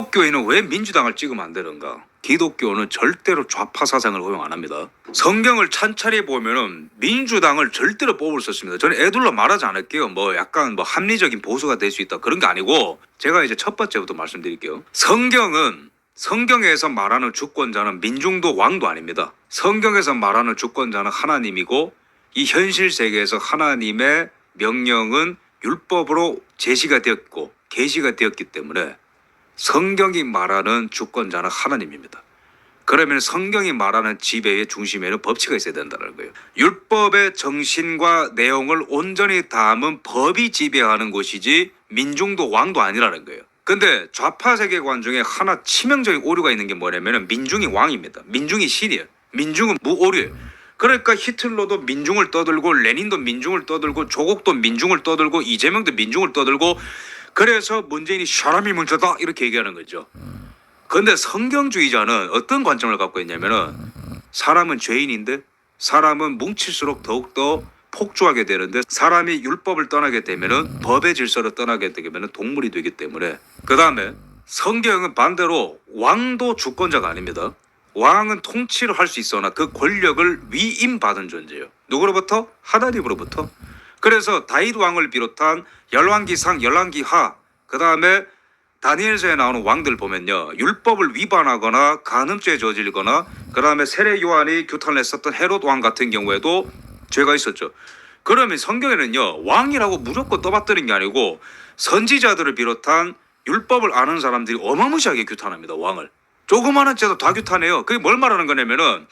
기독교인은 왜 민주당을 찍으면 안 되는가? 기독교는 절대로 좌파 사상을 허용 안 합니다. 성경을 찬찬히 보면은 민주당을 절대로 뽑을 수 없습니다. 저는 애둘러 말하지 않을게요. 뭐 약간 뭐 합리적인 보수가 될 수 있다 그런 게 아니고, 제가 이제 첫 번째부터 말씀드릴게요. 성경에서 말하는 주권자는 민중도 왕도 아닙니다. 성경에서 말하는 주권자는 하나님이고, 이 현실 세계에서 하나님의 명령은 율법으로 제시가 되었고 계시가 되었기 때문에 성경이 말하는 주권자는 하나님입니다. 그러면 성경이 말하는 지배의 중심에는 법치가 있어야 된다는 거예요. 율법의 정신과 내용을 온전히 담은 법이 지배하는 곳이지 민중도 왕도 아니라는 거예요. 근데 좌파 세계관 중에 하나 치명적인 오류가 있는 게 뭐냐면 민중이 왕입니다. 민중이 신이에요. 민중은 무오류예요. 그러니까 히틀러도 민중을 떠들고, 레닌도 민중을 떠들고, 조국도 민중을 떠들고, 이재명도 민중을 떠들고, 그래서 문재인이 사람이 문제다 이렇게 얘기하는 거죠. 그런데 성경주의자는 어떤 관점을 갖고 있냐면은, 사람은 죄인인데 사람은 뭉칠수록 더욱더 폭주하게 되는데, 사람이 율법을 떠나게 되면은 법의 질서를 떠나게 되면은 동물이 되기 때문에, 그 다음에 성경은 반대로 왕도 주권자가 아닙니다. 왕은 통치를 할 수 있으나 그 권력을 위임받은 존재예요. 누구로부터? 하나님으로부터. 그래서 다윗 왕을 비롯한 열왕기상, 열왕기하, 그 다음에 다니엘서에 나오는 왕들 보면요, 율법을 위반하거나 간음죄 저질거나, 그 다음에 세례 요한이 규탄을 했었던 헤롯 왕 같은 경우에도 죄가 있었죠. 그러면 성경에는요, 왕이라고 무조건 떠받드는 게 아니고 선지자들을 비롯한 율법을 아는 사람들이 어마무시하게 규탄합니다. 왕을. 조그마한 죄도 다 규탄해요. 그게 뭘 말하는 거냐면은,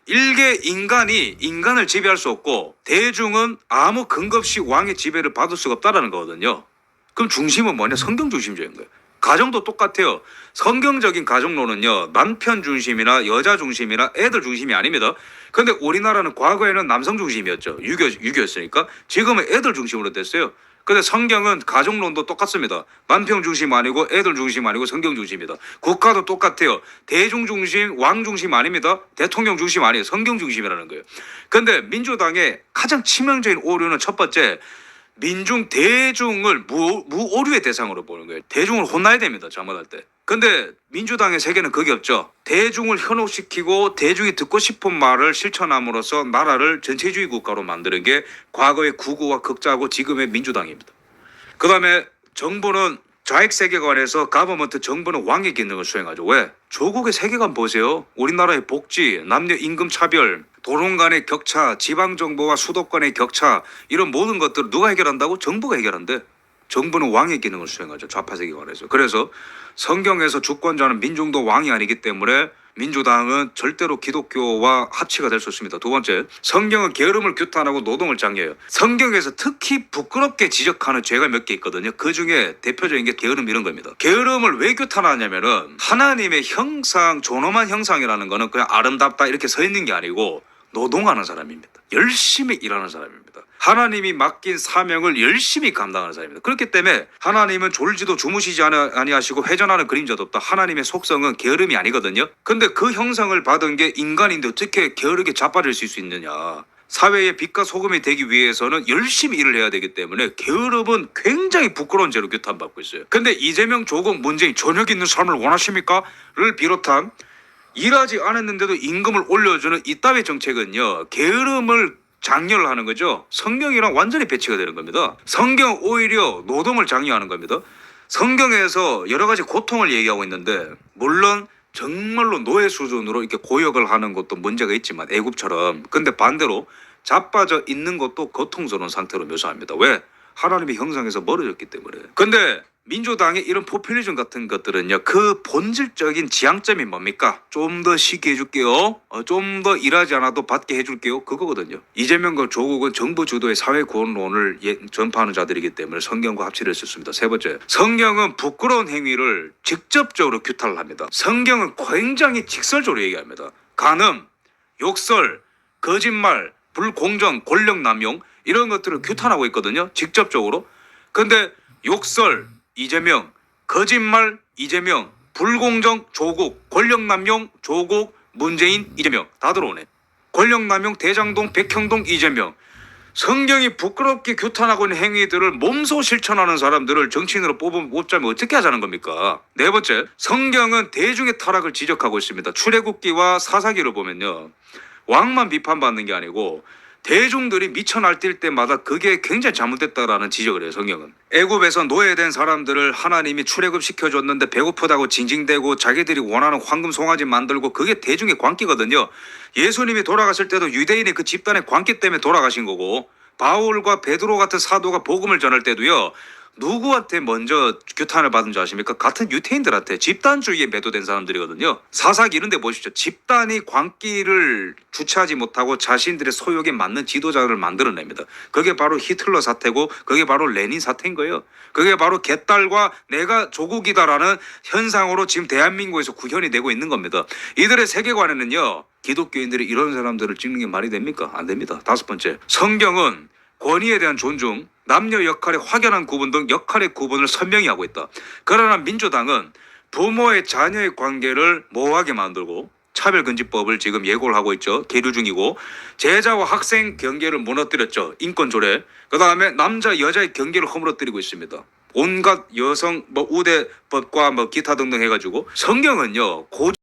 일개 인간이 인간을 지배할 수 없고 대중은 아무 근거 없이 왕의 지배를 받을 수가 없다라는 거거든요. 그럼 중심은 뭐냐? 성경 중심적인 거예요. 가정도 똑같아요. 성경적인 가정론은요, 남편 중심이나 여자 중심이나 애들 중심이 아닙니다. 근데 우리나라는 과거에는 남성 중심이었죠. 유교였으니까. 지금은 애들 중심으로 됐어요. 근데 성경은 가정론도 똑같습니다. 남편 중심 아니고 애들 중심 아니고 성경 중심이다. 국가도 똑같아요. 대중 중심, 왕 중심 아닙니다. 대통령 중심 아니에요. 성경 중심이라는 거예요. 근데 민주당의 가장 치명적인 오류는 첫 번째, 대중을 무오류의 대상으로 보는 거예요. 대중을 혼나야 됩니다. 잘못할 때. 근데 민주당의 세계는 그게 없죠. 대중을 현혹시키고 대중이 듣고 싶은 말을 실천함으로써 나라를 전체주의 국가로 만드는 게 과거의 구구와 극자고 지금의 민주당입니다. 그 다음에 정부는 좌익 세계관에서 정부는 왕의 기능을 수행하죠. 왜? 조국의 세계관 보세요. 우리나라의 복지, 남녀 임금 차별, 도농 간의 격차, 지방정부와 수도권의 격차, 이런 모든 것들을 누가 해결한다고? 정부가 해결한대. 정부는 왕의 기능을 수행하죠. 좌파 세계관에서. 그래서 성경에서 주권자는 민중도 왕이 아니기 때문에 민주당은 절대로 기독교와 합치가 될 수 없습니다. 두 번째, 성경은 게으름을 규탄하고 노동을 장려해요. 성경에서 특히 부끄럽게 지적하는 죄가 몇 개 있거든요. 그 중에 대표적인 게 게으름 이런 겁니다. 게으름을 왜 규탄하냐면은, 하나님의 형상, 존엄한 형상이라는 거는 그냥 아름답다 이렇게 서 있는 게 아니고 노동하는 사람입니다. 열심히 일하는 사람입니다. 하나님이 맡긴 사명을 열심히 감당하는 사람입니다. 그렇기 때문에 하나님은 졸지도 주무시지 아니하시고 회전하는 그림자도 없다. 하나님의 속성은 게으름이 아니거든요. 근데 그 형상을 받은 게 인간인데 어떻게 게으르게 자빠질 수 있느냐. 사회의 빛과 소금이 되기 위해서는 열심히 일을 해야 되기 때문에 게으름은 굉장히 부끄러운 죄로 규탄받고 있어요. 근데 이재명, 조국, 문재인 저녁 있는 삶을 원하십니까? 를 비롯한 일하지 않았는데도 임금을 올려주는 이따위 정책은요, 게으름을 장려를 하는 거죠. 성경이랑 완전히 배치가 되는 겁니다. 성경은 오히려 노동을 장려하는 겁니다. 성경에서 여러 가지 고통을 얘기하고 있는데, 물론 정말로 노예 수준으로 이렇게 고역을 하는 것도 문제가 있지만 애굽처럼, 근데 반대로 자빠져 있는 것도 고통스러운 상태로 묘사합니다. 왜? 하나님의 형상에서 멀어졌기 때문에. 근데 민주당의 이런 포퓰리즘 같은 것들은요, 그 본질적인 지향점이 뭡니까? 좀 더 쉽게 해줄게요. 좀 더 일하지 않아도 받게 해줄게요. 그거거든요. 이재명과 조국은 정부 주도의 사회구원론을 전파하는 자들이기 때문에 성경과 합치를 했었습니다. 세 번째, 성경은 부끄러운 행위를 직접적으로 규탄을 합니다. 성경은 굉장히 직설적으로 얘기합니다. 간음, 욕설, 거짓말, 불공정, 권력 남용, 이런 것들을 규탄하고 있거든요. 직접적으로. 근데 욕설, 이재명, 거짓말, 이재명, 불공정, 조국, 권력남용, 조국, 문재인, 이재명 다 들어오네. 권력남용, 대장동, 백형동, 이재명. 성경이 부끄럽게 규탄하고 있는 행위들을 몸소 실천하는 사람들을 정치인으로 뽑자면 어떻게 하자는 겁니까? 네 번째, 성경은 대중의 타락을 지적하고 있습니다. 출애굽기와 사사기를 보면요, 왕만 비판받는 게 아니고 대중들이 미쳐 날뛸 때마다 그게 굉장히 잘못됐다라는 지적을 해요. 성경은 애굽에서 노예된 사람들을 하나님이 출애굽 시켜줬는데 배고프다고 징징대고 자기들이 원하는 황금 송아지 만들고, 그게 대중의 광기거든요. 예수님이 돌아가실 때도 유대인의 그 집단의 광기 때문에 돌아가신 거고, 바울과 베드로 같은 사도가 복음을 전할 때도요, 누구한테 먼저 규탄을 받은 줄 아십니까? 같은 유태인들한테. 집단주의에 매도된 사람들이거든요. 사사기 이런 데 보십시오. 집단이 광기를 주체하지 못하고 자신들의 소욕에 맞는 지도자를 만들어냅니다. 그게 바로 히틀러 사태고, 그게 바로 레닌 사태인 거예요. 그게 바로 개딸과 내가 조국이다라는 현상으로 지금 대한민국에서 구현이 되고 있는 겁니다. 이들의 세계관에는요, 기독교인들이 이런 사람들을 찍는 게 말이 됩니까? 안 됩니다. 다섯 번째, 성경은 권위에 대한 존중, 남녀 역할의 확연한 구분 등 역할의 구분을 선명히 하고 있다. 그러나 민주당은 부모의 자녀의 관계를 모호하게 만들고 차별금지법을 지금 예고를 하고 있죠. 계류 중이고, 제자와 학생 경계를 무너뜨렸죠. 인권조례. 그 다음에 남자 여자의 경계를 허물어뜨리고 있습니다. 온갖 여성 우대법과 기타 등등 해가지고, 성경은요 고전